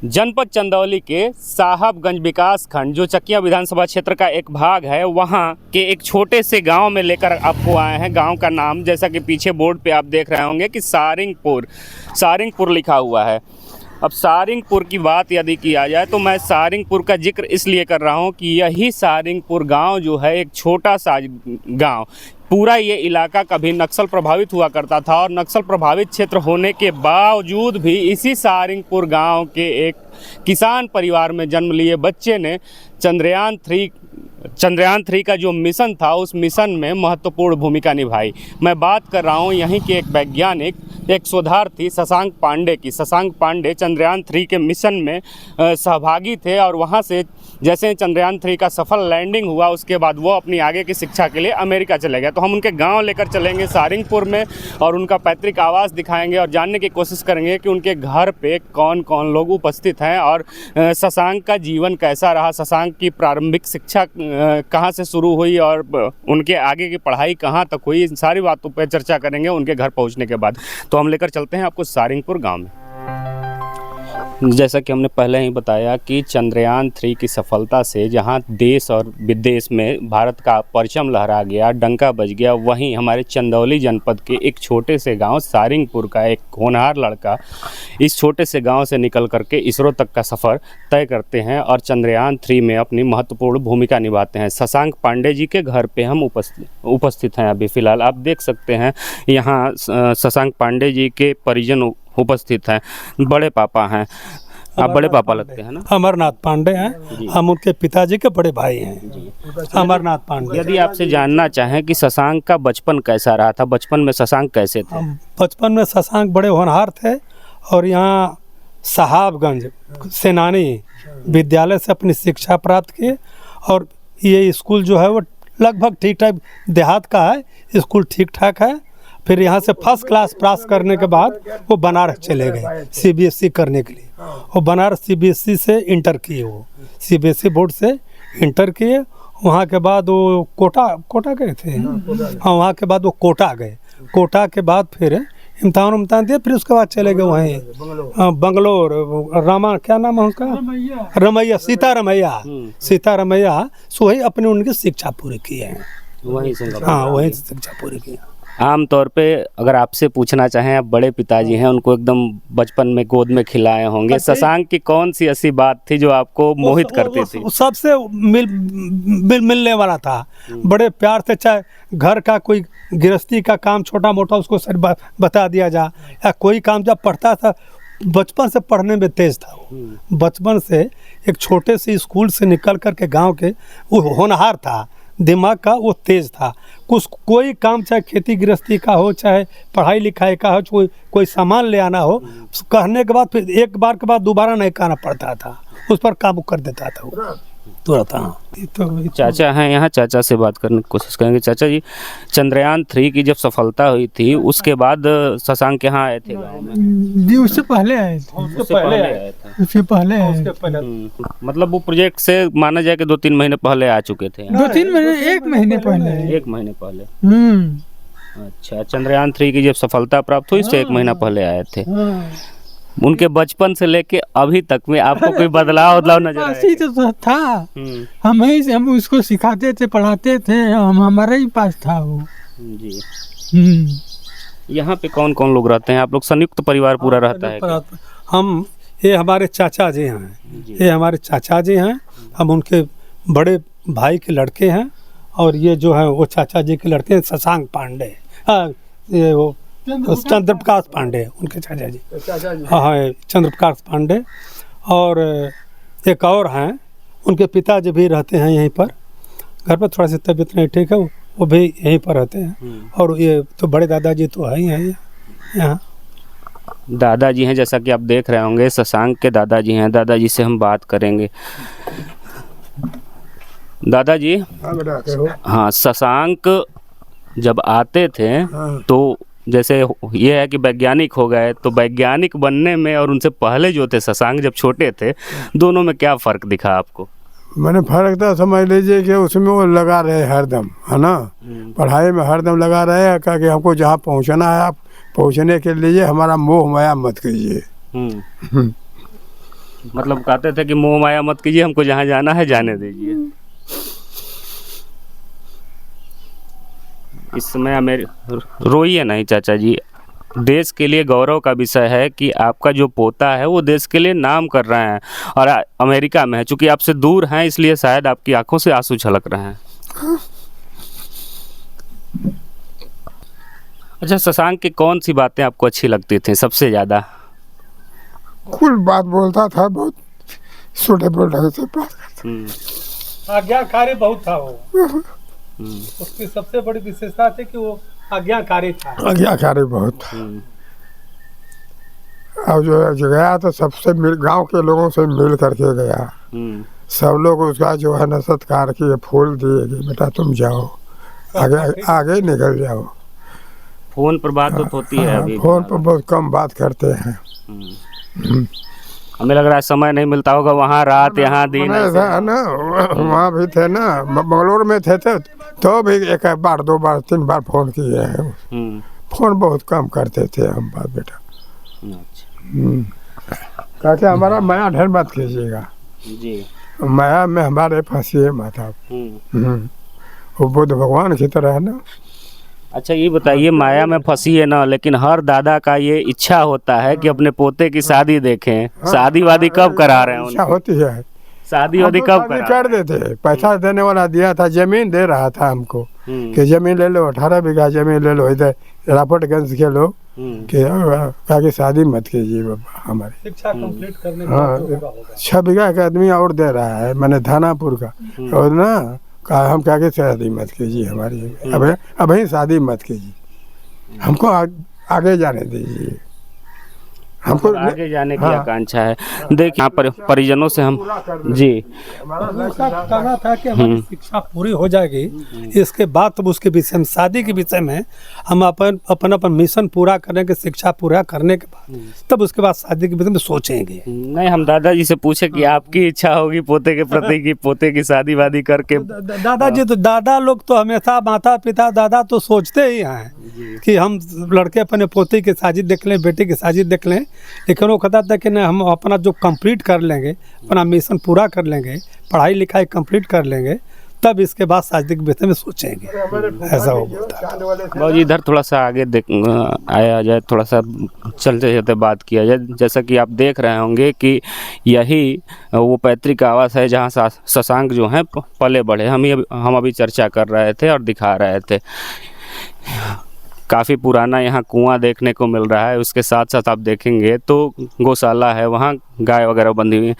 जनपद चंदौली के साहबगंज विकास खंड जो चकिया विधानसभा क्षेत्र का एक भाग है, वहाँ के एक छोटे से गांव में लेकर आपको आए हैं। गांव का नाम जैसा कि पीछे बोर्ड पे आप देख रहे होंगे कि सारिंगपुर लिखा हुआ है। अब सारिंगपुर की बात यदि किया जाए तो मैं सारिंगपुर का जिक्र इसलिए कर रहा हूँ कि यही सारिंगपुर गांव जो है एक छोटा सा गांव, पूरा ये इलाका कभी नक्सल प्रभावित हुआ करता था और नक्सल प्रभावित क्षेत्र होने के बावजूद भी इसी सारिंगपुर गांव के एक किसान परिवार में जन्म लिए बच्चे ने चंद्रयान 3 का जो मिशन था उस मिशन में महत्वपूर्ण भूमिका निभाई। मैं बात कर रहा हूँ यहीं के एक वैज्ञानिक, एक शोधार्थी शशांक पांडे की। शशांक पांडे चंद्रयान 3 के मिशन में सहभागी थे और वहाँ से जैसे चंद्रयान 3 का सफल लैंडिंग हुआ उसके बाद वो अपनी आगे की शिक्षा के लिए अमेरिका चले गए। तो हम उनके गांव लेकर चलेंगे सारिंगपुर में और उनका पैतृक आवास दिखाएंगे और जानने की कोशिश करेंगे कि उनके घर पे कौन कौन लोग उपस्थित हैं और शशांक का जीवन कैसा रहा, शशांक की प्रारंभिक शिक्षा कहाँ से शुरू हुई और उनके आगे की पढ़ाई कहाँ तक हुई। इन सारी बातों पर चर्चा करेंगे उनके घर पहुँचने के बाद। तो हम लेकर चलते हैं आपको सारिंगपुर गाँव में। जैसा कि हमने पहले ही बताया कि चंद्रयान 3 की सफलता से जहां देश और विदेश में भारत का परचम लहरा गया, डंका बज गया, वहीं हमारे चंदौली जनपद के एक छोटे से गांव सारिंगपुर का एक होनहार लड़का इस छोटे से गांव से निकल करके इसरो तक का सफ़र तय करते हैं और चंद्रयान 3 में अपनी महत्वपूर्ण भूमिका निभाते हैं। शशांक पांडे जी के घर पर हम उपस्थित हैं। अभी फ़िलहाल आप देख सकते हैं यहाँ शशांक पांडे जी के परिजन उपस्थित हैं। बड़े पापा हैं, आप बड़े पापा लगते हैं ना? अमरनाथ पांडे हैं, हम उनके पिताजी के बड़े भाई हैं, अमरनाथ पांडे। यदि आपसे जानना चाहें कि शशांक का बचपन कैसा रहा था, बचपन में शशांक कैसे थे? बचपन में शशांक बड़े होनहार थे और यहाँ साहबगंज सेनानी विद्यालय से अपनी शिक्षा प्राप्त की और ये स्कूल जो है वो लगभग ठीक ठाक देहात का है, स्कूल ठीक ठाक है। फिर यहाँ से फर्स्ट क्लास पास करने के बाद वो बनारस चले गए CBSE करने के लिए और बनारस CBSE से इंटर किए, वो CBSE बोर्ड से इंटर किए। वहाँ के बाद वो कोटा गए थे। हाँ, वहाँ के बाद वो कोटा गए। कोटा के बाद फिर इम्तहान दिए, फिर उसके बाद चले गए वहीं बंगलोर। क्या नाम है उसका? रमैया, सीता रमैया से वही अपनी उनकी शिक्षा पूरी की है। वहीं से शिक्षा पूरी की। आमतौर पे अगर आपसे पूछना चाहें, आप बड़े पिताजी हैं, उनको एकदम बचपन में गोद में खिलाए होंगे, शशांक की कौन सी ऐसी बात थी जो आपको मोहित करती थी? सबसे मिलने वाला था, बड़े प्यार से, चाहे घर का कोई गृहस्थी का काम छोटा मोटा उसको सर बता दिया जा, या कोई काम जब पढ़ता था, बचपन से पढ़ने में तेज था वो। बचपन से एक छोटे से स्कूल से निकल कर के गाँव के वो होनहार था, दिमाग का वो तेज़ था। कोई काम चाहे खेती गृहस्थी का हो, चाहे पढ़ाई लिखाई का हो, कोई सामान ले आना हो, कहने के बाद फिर एक बार के बाद दोबारा नहीं कहना पड़ता था, उस पर काबू कर देता था वो तुरंत। तो चाचा हैं यहाँ, चाचा से बात करने की कोशिश करेंगे। चाचा जी, चंद्रयान 3 की जब सफलता हुई थी उसके बाद शशांक यहाँ आए थे गाँव में? जी, उससे पहले आए थे। उससे पहले मतलब वो प्रोजेक्ट से माना जाए कि 2-3 महीने पहले आ चुके थे? 2-3 महीने, 1 महीने पहले। 1 महीने पहले। अच्छा, चंद्रयान 3 की जब सफलता प्राप्त हुई इससे 1 महीना पहले आए थे। उनके बचपन से लेके अभी तक में आपको कोई बदलाव नजर आया? तो था, हम उसको सिखाते थे, पढ़ाते थे, हमारे ही पास था वो जी। यहाँ पे कौन कौन लोग रहते हैं? आप लोग संयुक्त परिवार पूरा रहता है? ये हमारे चाचा जी हैं, हम उनके बड़े भाई के लड़के हैं और ये जो है वो चाचा जी के लड़के हैं, शशांक पांडे, ये वो चंद्र प्रकाश पांडे, उनके चाचा जी। हाँ, चंद्र प्रकाश पांडे। और एक और हैं, उनके पिताजी भी रहते हैं यहीं पर। घर पर थोड़ा सी तबीयत नहीं ठीक है, वो भी यहीं पर रहते हैं। और ये तो बड़े दादाजी तो है ही हैं यहाँ। दादाजी हैं, जैसा कि आप देख रहे होंगे शशांक के दादाजी हैं। दादाजी से हम बात करेंगे। दादाजी, हाँ, शशांक जब आते थे तो जैसे ये है कि वैज्ञानिक हो गए, तो वैज्ञानिक बनने में और उनसे पहले जो थे शशांक जब छोटे थे, दोनों में क्या फ़र्क दिखा आपको? मैंने फ़र्क तो समझ लीजिए कि उसमें वो लगा रहे हरदम, है ना, पढ़ाई में हरदम लगा रहे, क्या कि हमको जहाँ पहुँचना है, आप पहुँचने के लिए हमारा मोह माया मत कीजिए। मतलब कहते थे कि मोह माया मत कीजिए, हमको जहाँ जाना है जाने दीजिए। इस समय रोइए नहीं चाचा जी, देश के लिए गौरव का विषय है कि आपका जो पोता है वो देश के लिए नाम कर रहे हैं और अमेरिका में है। चूंकि आपसे दूर हैं इसलिए शायद आपकी आंखों से आंसू छलक रहे हैं। अच्छा, शशांक की कौन सी बातें आपको अच्छी लगती थी सबसे ज़्यादा? कुल बात बोलता था, बहुत सूटेबल ढंग से बात करता। आज्ञाकारी बहुत था वो। उसकी सबसे बड़ी विशेषता थी कि वो आज्ञाकारी था। आज्ञाकारी बहुत। अब जो गया तो सबसे गांव के लोगों से मिल करके गया। सब लोग उसका जो है न सत्कार किए, फूल दिए कि बेटा तुम जाओ, आगे आगे निकल जाओ। फोन पर बात होती है अभी? फोन पर बहुत कम बात करते हैं। हमें लग रहा है समय नहीं मिलता होगा, वहाँ रात यहाँ दिन था ना, वहाँ भी थे ना, बंगलोर में थे तो भी एक बार 2 बार 3 बार फोन किए हैं। फोन बहुत कम करते थे हम बात बेटा। कहते हमारा माया ढेर मत कीजिएगा जी, माया में हमारे फंसिए मत आप। वो बुद्ध भगवान की तरह है ना। अच्छा ये बताइए, माया में फंसी है ना, लेकिन हर दादा का ये इच्छा होता है कि अपने पोते की शादी देखें। शादी वादी कब करा रहे हैं? इच्छा होती है, शादी वादी कब कर देते। पैसा देने वाला दिया था, जमीन दे रहा था हमको कि जमीन ले लो, 18 बीघा जमीन ले लो, इधर रापटगंज के लोग कि शादी मत कीजिए बाबा हमारी शिक्षा कंप्लीट करने। हाँ, 6 बीघा का आदमी और दे रहा है, मैंने थानापुर का। और ना कहा हम क्या शादी मत कीजिए हमारी, अभी शादी मत कीजिए, हमको आगे जाने दीजिए, हमको आगे जाने की आकांक्षा है। देखिए यहाँ पर परिजनों से हम जी कहना था कि हमारी शिक्षा पूरी हो जाएगी, इसके बाद तब उसके विषय में, शादी के विषय में हम अपन मिशन पूरा करने के, शिक्षा पूरा करने के बाद तब उसके बाद शादी के विषय में सोचेंगे। नहीं, हम दादाजी से पूछे कि आपकी इच्छा होगी पोते के प्रति की पोते की शादी वादी करके? दादाजी तो दादा लोग तो हमेशा, माता पिता दादा तो सोचते ही हैं कि हम लड़के अपने पोते की शादी देख लें, बेटे की शादी देख लें। लेकिन वो कहता था कि नहीं, हम अपना जो कंप्लीट कर लेंगे, अपना मिशन पूरा कर लेंगे, पढ़ाई लिखाई कंप्लीट कर लेंगे, तब इसके बाद शादी के विषय में सोचेंगे। ऐसा हो बोलता। बाबूजी इधर थोड़ा सा आगे आया जाए, थोड़ा सा चलते चलते बात किया जाए। जैसा कि आप देख रहे होंगे कि यही वो पैतृक आवास है जहाँ शशांक जो हैं पले बढ़े। हम अभी चर्चा कर रहे थे और दिखा रहे थे। काफ़ी पुराना यहाँ कुआं देखने को मिल रहा है। उसके साथ साथ आप देखेंगे तो गौशाला है, वहाँ गाय वगैरह बंधी हुई है।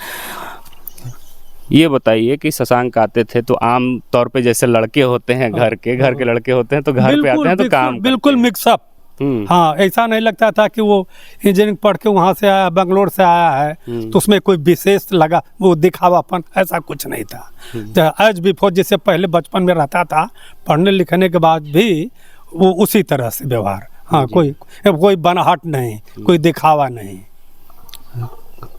ये बताइए कि शशांक आते थे तो आम तौर पे जैसे लड़के होते हैं, घर के लड़के होते हैं तो घर पे आते हैं तो काम बिल्कुल मिक्सअप। हाँ, ऐसा नहीं लगता था कि वो इंजीनियरिंग पढ़ के वहाँ से आया, बेंगलोर से आया है तो उसमें कोई विशेष लगा वो दिखावापन, ऐसा कुछ नहीं था। एज बिफोर जैसे पहले बचपन में रहता था, पढ़ने लिखने के बाद भी वो उसी तरह से व्यवहार। हाँ, कोई बनाहट नहीं, कोई दिखावा नहीं।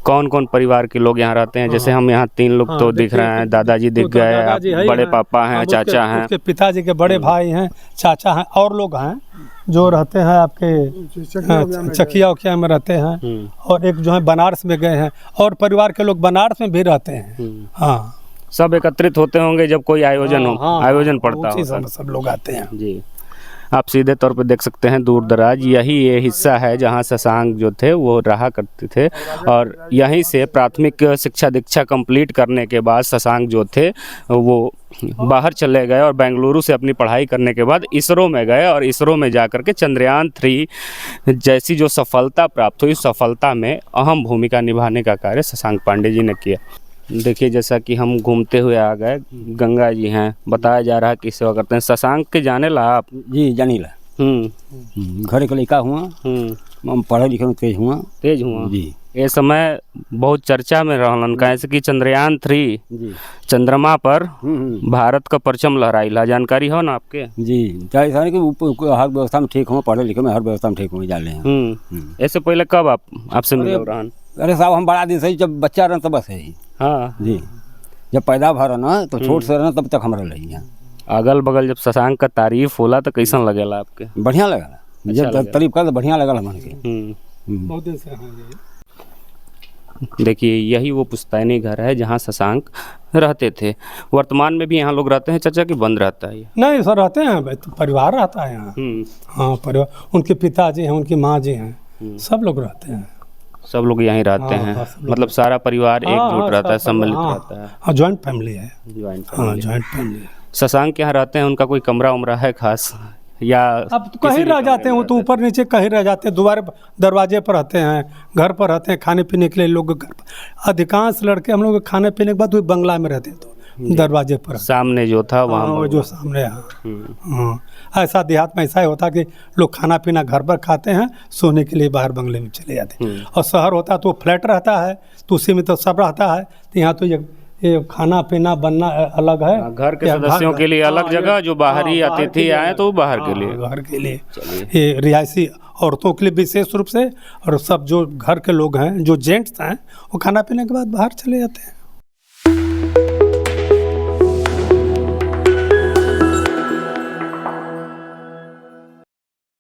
कौन कौन परिवार के लोग यहाँ रहते हैं? जैसे हम यहाँ 3 लोग तो दिख रहे हैं, दादाजी दिख गए, बड़े पापा हैं, चाचा हैं, उसके पिताजी के बड़े भाई हैं, चाचा हैं, और लोग हैं जो रहते हैं आपके चकिया उकिया में रहते हैं, और एक जो है बनारस में गए हैं, और परिवार के लोग बनारस में भी रहते हैं। हाँ, सब एकत्रित होते होंगे जब कोई आयोजन पड़ता हो, सब लोग आते हैं जी। आप सीधे तौर पे देख सकते हैं दूर दराज यही ये हिस्सा है जहाँ शशांक जो थे वो रहा करते थे, और यहीं से प्राथमिक शिक्षा दीक्षा कंप्लीट करने के बाद शशांक जो थे वो बाहर चले गए और बेंगलुरु से अपनी पढ़ाई करने के बाद इसरो में गए, और इसरो में जाकर के चंद्रयान 3 जैसी जो सफलता प्राप्त हुई, सफलता में अहम भूमिका निभाने का कार्य शशांक पांडे जी ने किया। देखिए जैसा कि हम घूमते हुए आ गए, गंगा जी हैं, बताया जा रहा है कि सेवा करते हैं। शशांक के जाने ला आप? जी जानी ला। घर के लड़का हुआ, पढ़े लिखे में तेज हुआ जी। ये समय बहुत चर्चा में रहलन, कैसे कि चंद्रयान 3 चंद्रमा पर भारत का परचम लहराइला, जानकारी हो ना आपके? जी, चाहे कि हर व्यवस्था में ठीक हुआ, पढ़े लिखे में हर व्यवस्था में ठीक हुए जा रहे हैं। ऐसे पहले कब आपसे मिले रहन? अरे साहब, हम बड़ा दिन से जब बच्चा रहे तब से ही। हाँ जी, जब पैदा भर ना तो छोट से रहना तब तक हमारा रही है। अगल बगल जब शशांक का तारीफ होला तो कैसन लगेला आपके? बढ़िया लगा, जब तारीफ कर तो बढ़िया लगा मन के। बहुत दिन से। देखिए यही वो पुश्तैनी घर है जहाँ शशांक रहते थे। वर्तमान में भी यहाँ लोग रहते हैं चाचा, कि बंद रहता है ये? नहीं सर, रहते हैं, तो परिवार रहता है यहाँ। हाँ, परिवार, उनके पिताजी हैं, उनकी माँ जी हैं, सब लोग रहते हैं। सब लोग यहीं रहते हाँ, हैं, हाँ, सब लोग। मतलब सारा परिवार एकजुट हाँ, रहता है, सब सम्मिलित हाँ, रहता है। हाँ, जॉइंट फैमिली है। ज्वाइंट हाँ, फैमिली। जॉइंट फैमिली है। शशांक यहाँ रहते हैं, उनका कोई कमरा उमरा है खास, या अब तो कहीं रह जाते हैं, वो तो ऊपर नीचे कहीं रह जाते हैं, दोबारा दरवाजे पर रहते हैं, घर पर रहते हैं, खाने पीने के लिए लोग घर पर। अधिकांश लड़के हम लोग खाने पीने के बाद वो बंगला में रहते हैं, तो दरवाजे पर। सामने जो था वहाँ हाँ, वो जो सामने है। हाँ, ऐसा देहात में ऐसा ही होता कि लोग खाना पीना घर पर खाते हैं, सोने के लिए बाहर बंगले में चले जाते हैं। और शहर होता तो फ्लैट रहता है, तो उसी में तो सब रहता है। तो यहाँ तो ये खाना पीना बनना अलग है, घर के सदस्यों के लिए अलग जगह, जो बाहरी हाँ, अतिथि आए तो बाहर के लिए। घर के लिए ये रिहायशी औरतों के लिए विशेष रूप से, और सब जो घर के लोग हैं, जो जेंट्स हैं, वो खाना पीने के बाद बाहर चले जाते हैं।